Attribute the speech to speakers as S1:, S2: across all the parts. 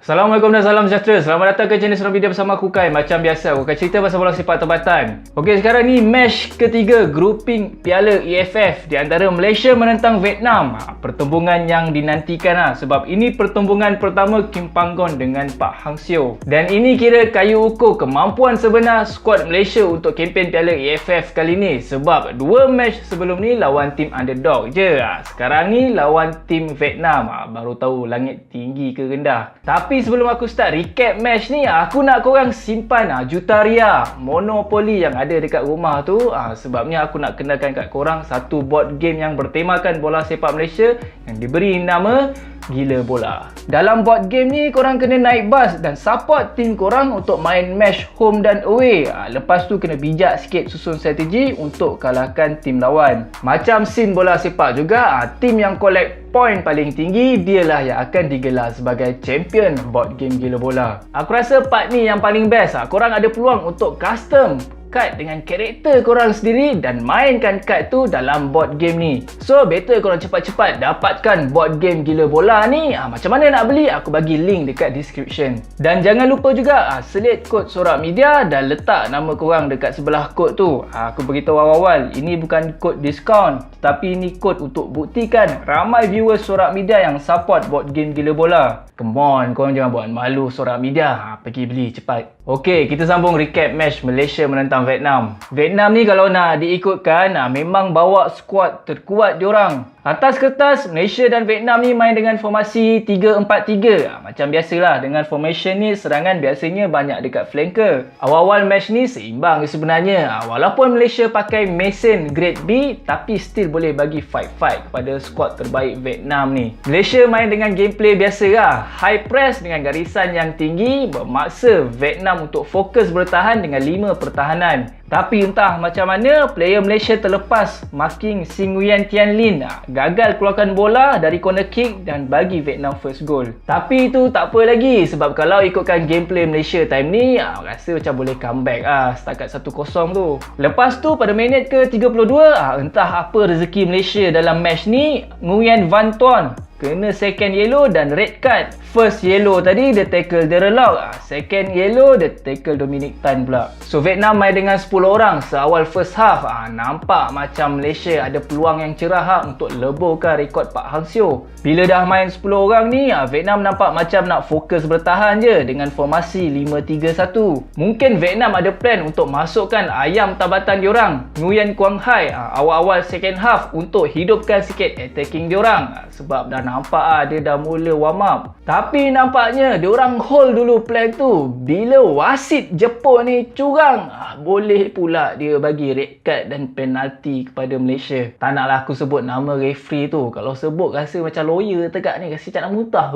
S1: Assalamualaikum dan salam sejahtera. Selamat datang ke channel Seram Video bersama aku Kai. Macam biasa, aku akan cerita pasal bola sepak tempatan. Okey, sekarang ni match ketiga grouping Piala AFF di antara Malaysia menentang Vietnam. Pertembungan yang dinantikan sebab ini pertembungan pertama Kim Panggon dengan Pak Hang Seo. Dan ini kira kayu ukur kemampuan sebenar skuad Malaysia untuk kempen Piala AFF kali ni. Sebab dua match sebelum ni lawan tim underdog je. Sekarang ni lawan tim Vietnam. Baru tahu langit tinggi ke rendah. Tapi sebelum aku start recap match ni, aku nak korang simpan juta ria monopoli yang ada dekat rumah tu. Sebabnya aku nak kenalkan kat korang satu board game yang bertemakan bola sepak Malaysia yang diberi nama Gila Bola. Dalam board game ni korang kena naik bas dan support tim korang untuk main match home dan away. Lepas tu kena bijak sikit susun strategi untuk kalahkan tim lawan. Macam scene bola sepak juga, tim yang collect point paling tinggi dialah yang akan digelar sebagai champion board game Gila Bola. Aku rasa part ni yang paling best. Korang ada peluang untuk custom kad dengan karakter korang sendiri dan mainkan kad tu dalam board game ni. So better korang cepat-cepat dapatkan board game Gila Bola ni. Macam mana nak beli? Aku bagi link dekat description. Dan jangan lupa juga selit kod Sorak Media dan letak nama korang dekat sebelah kod tu. Aku beritahu awal-awal, ini bukan kod diskaun, tapi ini kod untuk buktikan ramai viewers Sorak Media yang support board game Gila Bola. Come on, korang jangan buat malu Sorak Media. Pergi beli cepat. Okey, kita sambung recap match Malaysia menentang Vietnam. Vietnam ni kalau nak diikutkan, memang bawa skuad terkuat diorang. Atas kertas, Malaysia dan Vietnam ni main dengan formasi 3-4-3. Macam biasalah, dengan formation ni serangan biasanya banyak dekat flanker. Awal-awal match ni seimbang sebenarnya. Walaupun Malaysia pakai Mason grade B, tapi still boleh bagi fight-fight kepada skuad terbaik Vietnam ni. Malaysia main dengan gameplay biasa lah. High press dengan garisan yang tinggi bermaksa Vietnam untuk fokus bertahan dengan 5 pertahanan. Tapi entah macam mana, player Malaysia terlepas marking Sing Nguyen Tian Lin. Gagal keluarkan bola dari corner kick dan bagi Vietnam first goal. Tapi itu tak apa lagi, sebab kalau ikutkan gameplay Malaysia time ni, rasa macam boleh comeback setakat 1-0 tu. Lepas tu pada minit ke 32, entah apa rezeki Malaysia dalam match ni, Nguyen Van Tuan kena second yellow dan red card. First yellow tadi dia tackle Darren Lock, second yellow dia tackle Dominic Tan pula. So Vietnam main dengan 10 orang seawal first half. Nampak macam Malaysia ada peluang yang cerah untuk leburkan rekod Pak Hang Seo. Bila dah main 10 orang ni, Vietnam nampak macam nak fokus bertahan je dengan formasi 5-3-1. Mungkin Vietnam ada plan untuk masukkan ayam tabatan diorang, Nguyen Quang Hai, awal-awal second half untuk hidupkan sikit attacking diorang. Sebab dah nampak dia dah mula warm up. Tapi nampaknya diorang hold dulu plan tu. Bila wasit Jepun ni curang, boleh pula dia bagi red card dan penalti kepada Malaysia. Tak naklah aku sebut nama referee tu. Kalau sebut rasa macam lawyer tegak ni, rasa macam nak muntah.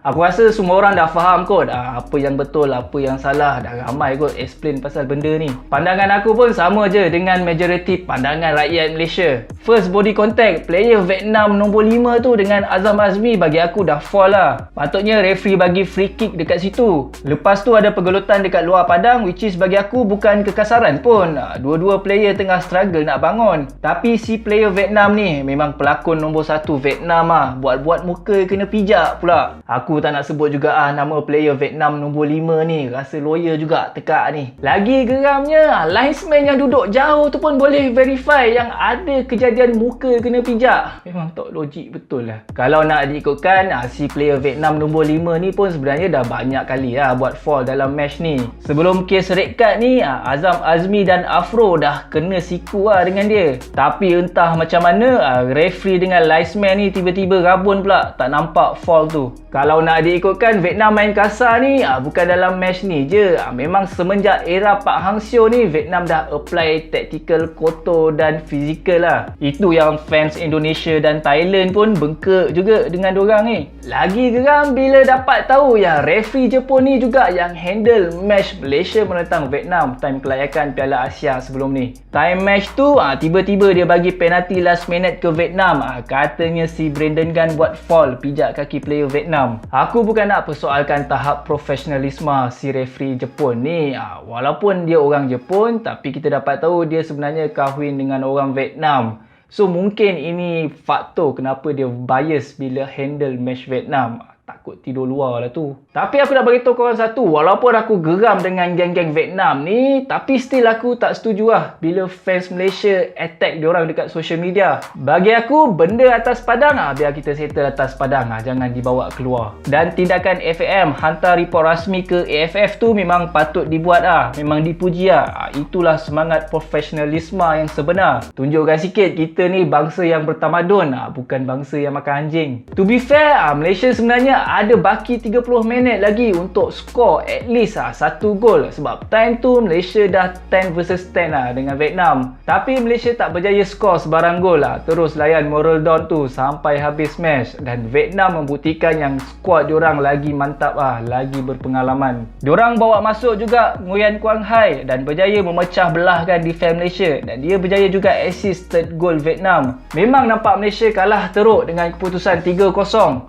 S1: Aku rasa semua orang dah faham kot apa yang betul, apa yang salah. Dah ramai kot explain pasal benda ni. Pandangan aku pun sama je dengan majoriti pandangan rakyat Malaysia. First body contact player Vietnam nombor 5 tu dengan Azam Azmi bagi aku dah fall lah. Patutnya referee bagi free kick dekat situ. Lepas tu ada pergelutan dekat luar padang, which is bagi aku bukan kekasaran pun. Dua-dua player tengah struggle nak bangun. Tapi si player Vietnam ni memang pelakon nombor 1 Vietnam buat-buat muka kena pijak pula. Aku tak nak sebut juga nama player Vietnam nombor 5 ni. Rasa lawyer juga tekak ni. Lagi geramnya, linesman yang duduk jauh tu pun boleh verify yang ada kejadian muka kena pijak. Memang tak logik betul lah. Kalau nak diikutkan, si player Vietnam nombor 5 ni pun sebenarnya dah banyak kali buat fall dalam match ni. Sebelum kes red card ni, Azam Azmi dan Afro dah kena siku dengan dia. Tapi entah macam mana, referee dengan linesman ni tiba-tiba rabun pula. Tak nampak fall tu. Kalau nak diikutkan, Vietnam main kasar ni bukan dalam match ni je. Memang semenjak era Pak Hang Seo ni, Vietnam dah apply tactical kotor dan fizikal lah. Itu yang fans Indonesia dan Thailand pun bengkak juga dengan dorang ni. Lagi geram bila dapat tahu yang referee Jepun ni juga yang handle match Malaysia menentang Vietnam time kelayakan Piala Asia sebelum ni. Time match tu tiba-tiba dia bagi penalti last minute ke Vietnam. Katanya si Brandon Gunn buat fall pijak kaki player Vietnam. Aku bukan nak persoalkan tahap profesionalisme si referee Jepun ni. Walaupun dia orang Jepun, tapi kita dapat tahu dia sebenarnya kahwin dengan orang Vietnam. So mungkin ini faktor kenapa dia bias bila handle match Vietnam. takut tidur luar lah tu. Tapi aku nak beritahu korang satu, walaupun aku geram dengan geng-geng Vietnam ni, tapi still aku tak setuju lah bila fans Malaysia attack diorang dekat social media. Bagi aku, benda atas padang biar kita settle atas padang, jangan dibawa keluar. Dan tindakan FAM hantar report rasmi ke AFF tu memang patut dibuat memang dipuji itulah semangat profesionalisme yang sebenar. Tunjukkan sikit kita ni bangsa yang bertamadun, bukan bangsa yang makan anjing. To be fair, Malaysia sebenarnya ada baki 30 minit lagi untuk skor at least 1 gol, sebab time tu Malaysia dah 10 versus 10 dengan Vietnam. Tapi Malaysia tak berjaya skor sebarang gol terus layan moral down tu sampai habis match, dan Vietnam membuktikan yang skuad diorang lagi mantap lagi berpengalaman. Diorang bawa masuk juga Nguyen Quang Hai dan berjaya memecah belahkan defense Malaysia, dan dia berjaya juga assist third goal Vietnam. Memang nampak Malaysia kalah teruk dengan keputusan 3-0,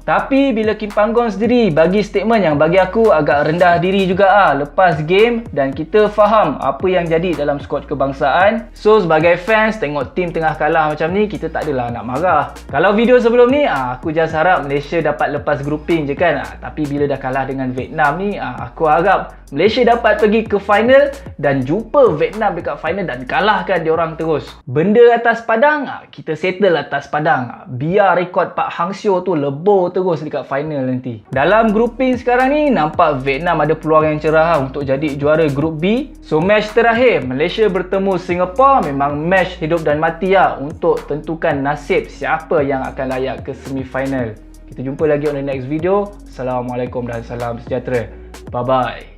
S1: tapi bila Kim Panggon sendiri bagi statement yang bagi aku agak rendah diri juga lepas game, dan kita faham apa yang jadi dalam skuad kebangsaan. So sebagai fans, tengok tim tengah kalah macam ni, kita tak adalah nak marah. Kalau video sebelum ni aku just harap Malaysia dapat lepas grouping je kan, tapi bila dah kalah dengan Vietnam ni, aku harap Malaysia dapat pergi ke final dan jumpa Vietnam dekat final dan kalahkan diorang terus. Benda atas padang, kita settle atas padang. Biar rekod Pak Hang Seo tu lebur terus dekat final nanti. Dalam grouping sekarang ni, nampak Vietnam ada peluang yang cerah untuk jadi juara Group B. So match terakhir Malaysia bertemu Singapore memang match hidup dan mati untuk tentukan nasib siapa yang akan layak ke semifinal. Kita jumpa lagi on the next video. Assalamualaikum dan salam sejahtera. Bye bye.